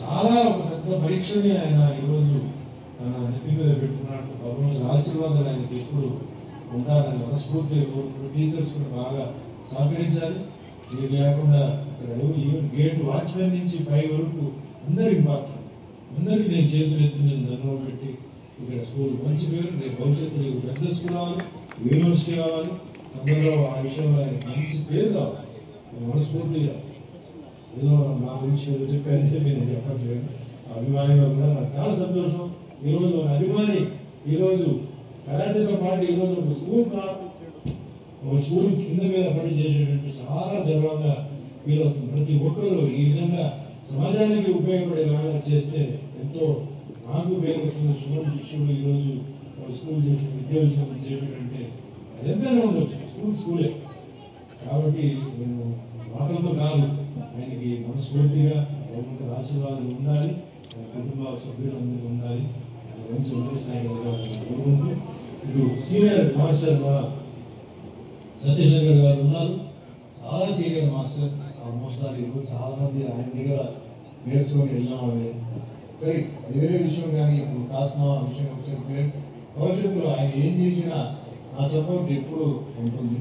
చాలా ఒక పెద్ద పరీక్షని ఆయన ఈరోజు తన నెత్తి మీద పెట్టుకున్నాడు. భగవంతుడి ఆశీర్వాదాలు ఆయనకి ఎప్పుడు ఉండాలని మనస్ఫూర్తిగా కోరుకుంటూ టీచర్స్ కూడా బాగా సహకరించాలి. ఇది లేకుండా ఇక్కడ ఈవెన్ గేట్ వాచ్మెన్ నుంచి 5 వరకు అందరికి మాత్రం అందరికీ నేను చేతులు ఎత్తి నేను ధన్యవాదాలు పెట్టి ఇక్కడ స్కూల్ మంచి పేరు, రేపు భవిష్యత్తులో పెద్ద స్కూల్ కావాలి, యూనివర్సిటీ కావాలి, అందరూ ఆ విషయంలో ఆయనకి మంచి పేరు కావాలి. మనస్ఫూర్తిగా ఏదో నా గురించి ఏదో చెప్పారంటే నేను చెప్పట్లేదు. అభిమానిగా కూడా నాకు చాలా సంతోషం. ఈరోజు ఒక అభిమాని ఈరోజు కరాటేతో పాటు ఈరోజు ఒక స్కూల్ కింద మీద పని చేసేటువంటి చాలా గర్వంగా ఫీల్ అవుతుంది. ప్రతి ఒక్కరు ఈ విధంగా సమాజానికి ఉపయోగపడేలాగా చేస్తే ఎంతో నాకు పేరు వస్తుంది. సుమన్ శిష్యుడు ఈరోజు స్కూల్ చేసిన విద్యాభ్యాసం చేయటంటే అది ఎంతైనా ఉండొచ్చు, స్కూలే. కాబట్టి నేను మాటలతో కాదు, ఆయనకి మనస్ఫూర్తిగా భగవంతుడి ఆశీర్వాదాలు ఉండాలి, కుటుంబ సభ్యులందరూ ఉండాలి, మంచి ఉన్నత స్థాయిలో కోరుకుంటూ ఇటు సీనియర్ మాస్టర్ మా సత్యశంకర్ గారు ఉన్నారు. చాలా సీనియర్ మాస్టర్, ఆల్మోస్ట్ ఇప్పుడు చాలా మంది ఆయన దగ్గర నేర్చుకొని వెళ్ళామని. సరే, వేరే విషయం కానీ ఇప్పుడు కాసిన విషయం వచ్చే భవిష్యత్తులో ఆయన ఏం చేసినా నా సపోర్ట్ ఎప్పుడు ఉంటుంది.